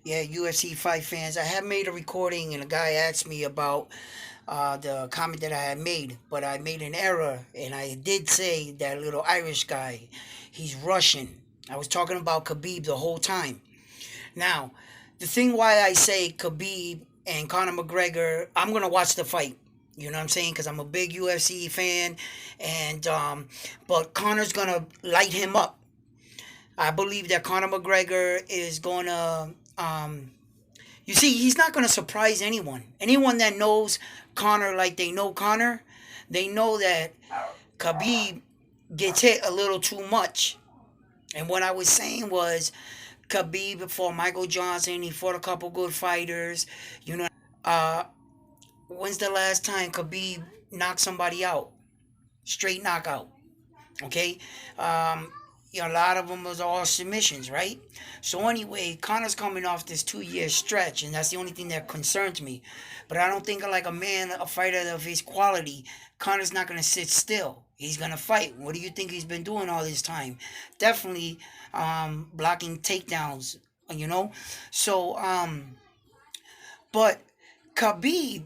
Yeah, UFC fight fans. I have made a recording, and a guy asked me about the comment that I had made, but I made an error, and I did say that little Irish guy, he's Russian. I was talking about Khabib the whole time. Now, the thing why I say Khabib and Conor McGregor, I'm gonna watch the fight. You know what I'm saying? Because I'm a big UFC fan, and but Conor's gonna light him up. I believe that Conor McGregor is gonna you see, he's not going to surprise anyone. Anyone that knows Connor like they know Connor, they know that Khabib gets hit a little too much. And what I was saying was Khabib fought Michael Johnson. He fought a couple good fighters. You know, when's the last time Khabib knocked somebody out? Straight knockout. Okay, um, a lot of them was all submissions, right? So anyway, Connor's coming off this 2 year stretch, and that's the only thing that concerns me. But I don't think like a man, a fighter of his quality, Connor's not gonna sit still. He's gonna fight. What do you think he's been doing all this time? Definitely blocking takedowns. You know, so but Khabib,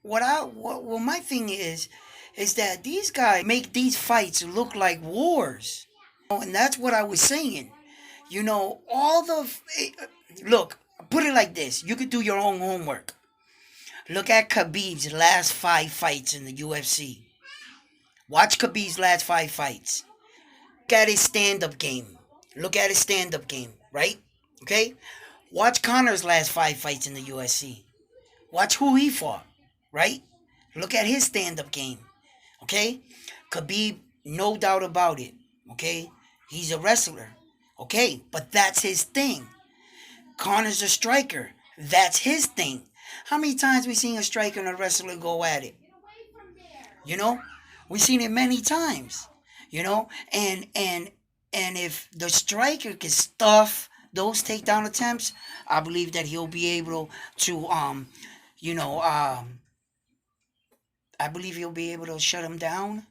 what my thing is that these guys make these fights look like wars. And that's what I was saying. All look, put it like this. You could do your own homework. Look at Khabib's last 5 fights in the UFC. Watch Khabib's last 5 fights. Look at his stand-up game. Look at his stand-up game, right? Okay? Watch Connor's last 5 fights in the UFC. Watch who he fought, right? Look at his stand-up game. Okay? Khabib, no doubt about it. Okay? He's a wrestler. Okay? But that's his thing. Connor's a striker. That's his thing. How many times we seen a striker and a wrestler go at it? You know? We've seen it many times. And if the striker can stuff those takedown attempts, I believe that he'll be able to you know, I believe he'll be able to shut him down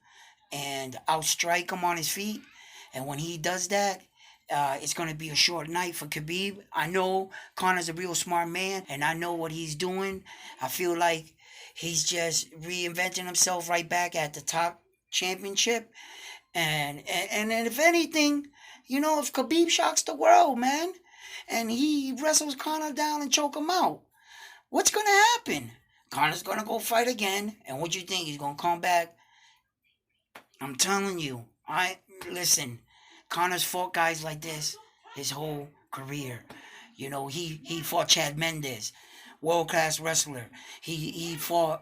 and outstrike him on his feet. And when he does that, it's going to be a short night for Khabib. I know Connor's a real smart man, and I know what he's doing. I feel like he's just reinventing himself right back at the top championship. And if anything, if Khabib shocks the world, man, and he wrestles Connor down and choke him out, what's going to happen? Connor's going to go fight again, and what you think? He's going to come back. I'm telling you, listen. Connor's fought guys like this his whole career. He fought Chad Mendes, world class wrestler. He fought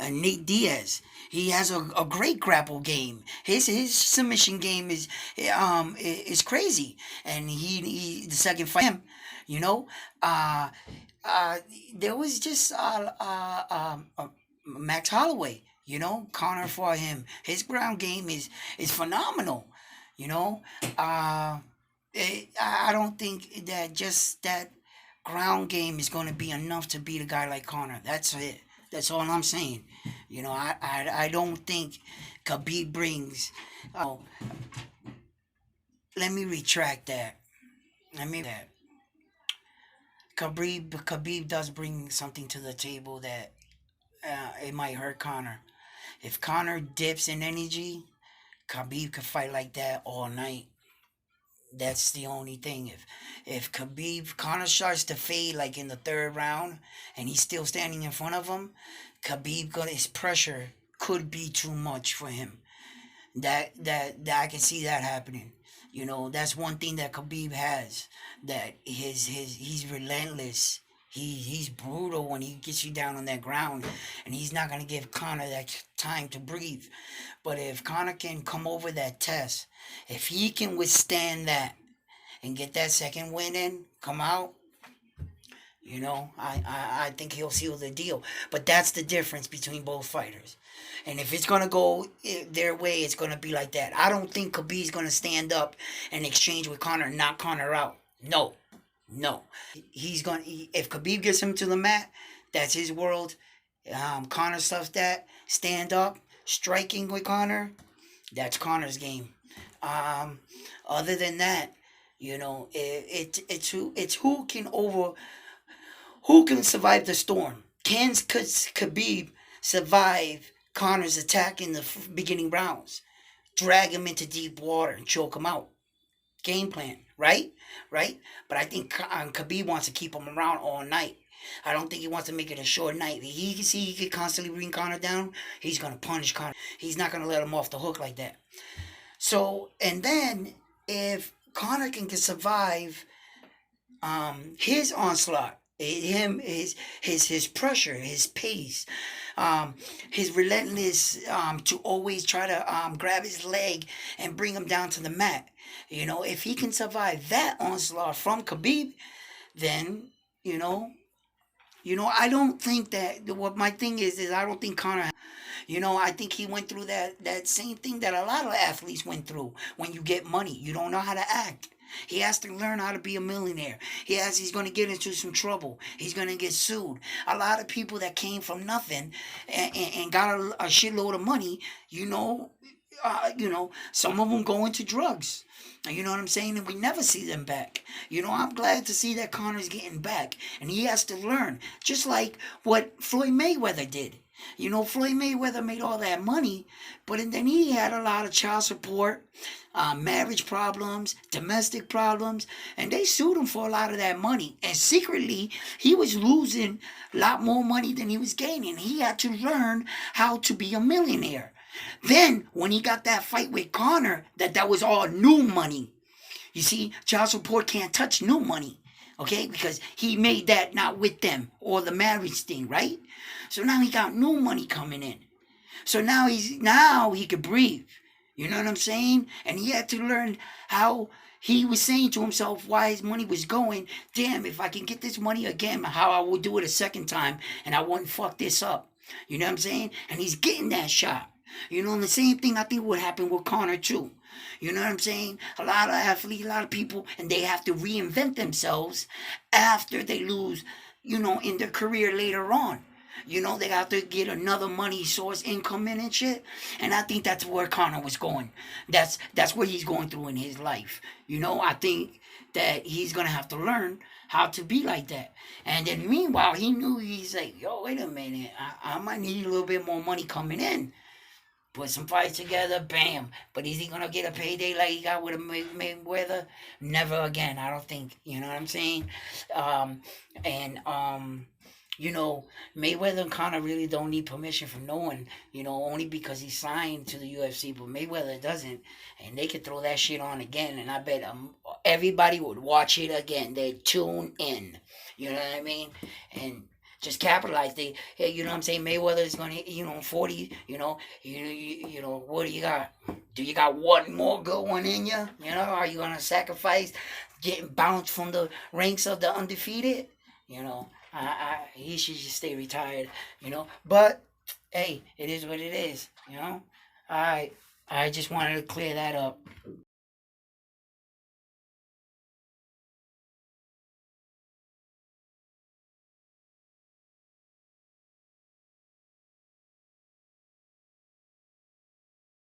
Nate Diaz. He has a great grapple game. His submission game is crazy, and he the second fight him, you know, uh, there was just Max Holloway. Connor for him. His ground game is phenomenal. You know, I don't think that just that ground game is going to be enough to beat a guy like Connor. That's it. That's all I'm saying. I don't think Khabib brings. Let me retract that. Khabib does bring something to the table that it might hurt Connor. If Connor dips in energy, Khabib could fight like that all night. That's the only thing. If Khabib Connor starts to fade like in the third round, and he's still standing in front of him, Khabib got his pressure could be too much for him. That I can see that happening. That's one thing that Khabib has. That he's relentless. He's brutal when he gets you down on that ground, and he's not gonna give Connor that time to breathe. But if Connor can come over that test, if he can withstand that and get that second win in, come out, I think he'll seal the deal. But that's the difference between both fighters. And if it's gonna go their way, it's gonna be like that. I don't think Khabib's gonna stand up and exchange with Connor and knock Connor out. No, no. If Khabib gets him to the mat, that's his world. Connor stuff that stand up, striking with Connor, that's Connor's game. Other than that, it's who can survive the storm. Can Khabib survive Conor's attack in the beginning rounds? Drag him into deep water and choke him out. Game plan, right? Right? But I think Khabib wants to keep him around all night. I don't think he wants to make it a short night. He can see he can constantly bring Conor down. He's gonna punish Conor. He's not gonna let him off the hook like that. So, and then if Conor can survive his onslaught, his pressure, his pace, his relentless to always try to grab his leg and bring him down to the mat. If he can survive that onslaught from Khabib, then you know I don't think that what my thing is I don't think Conor. I think he went through that same thing that a lot of athletes went through. When you get money, you don't know how to act. He has to learn how to be a millionaire. He's going to get into some trouble. He's going to get sued. A lot of people that came from nothing and got a shitload of money, some of them go into drugs. You know what I'm saying? And we never see them back. I'm glad to see that Conor's getting back. And he has to learn. Just like what Floyd Mayweather did. Floyd Mayweather made all that money, but then he had a lot of child support, marriage problems, domestic problems, and they sued him for a lot of that money. And secretly, he was losing a lot more money than he was gaining. He had to learn how to be a millionaire. Then, when he got that fight with Conor, that was all new money. You see, child support can't touch new money. Okay, because he made that not with them or the marriage thing, right? So now he got new money coming in. So now he could breathe. You know what I'm saying? And he had to learn how he was saying to himself why his money was going. Damn, if I can get this money again, how I will do it a second time and I won't fuck this up. You know what I'm saying? And he's getting that shot. And the same thing I think would happen with Conor too. You know what I'm saying? A lot of athletes, a lot of people, and they have to reinvent themselves after they lose, in their career later on. They have to get another money source, income in and shit. And I think that's where Conor was going. That's what he's going through in his life. I think that he's going to have to learn how to be like that. And then meanwhile, he's like, yo, wait a minute. I might need a little bit more money coming in. Put some fights together, bam. But is he gonna get a payday like he got with a Mayweather? Never again. I don't think. You know what I'm saying? And Mayweather and Conor really don't need permission from no one. Only because he signed to the UFC, but Mayweather doesn't, and they could throw that shit on again, and I bet everybody would watch it again. They'd tune in. You know what I mean? And just capitalize. You know what I'm saying? Mayweather is gonna hit, 40. What do you got? Do you got one more good one in you? Are you gonna sacrifice getting bounced from the ranks of the undefeated? He should just stay retired. But hey, it is what it is. All right. I just wanted to clear that up.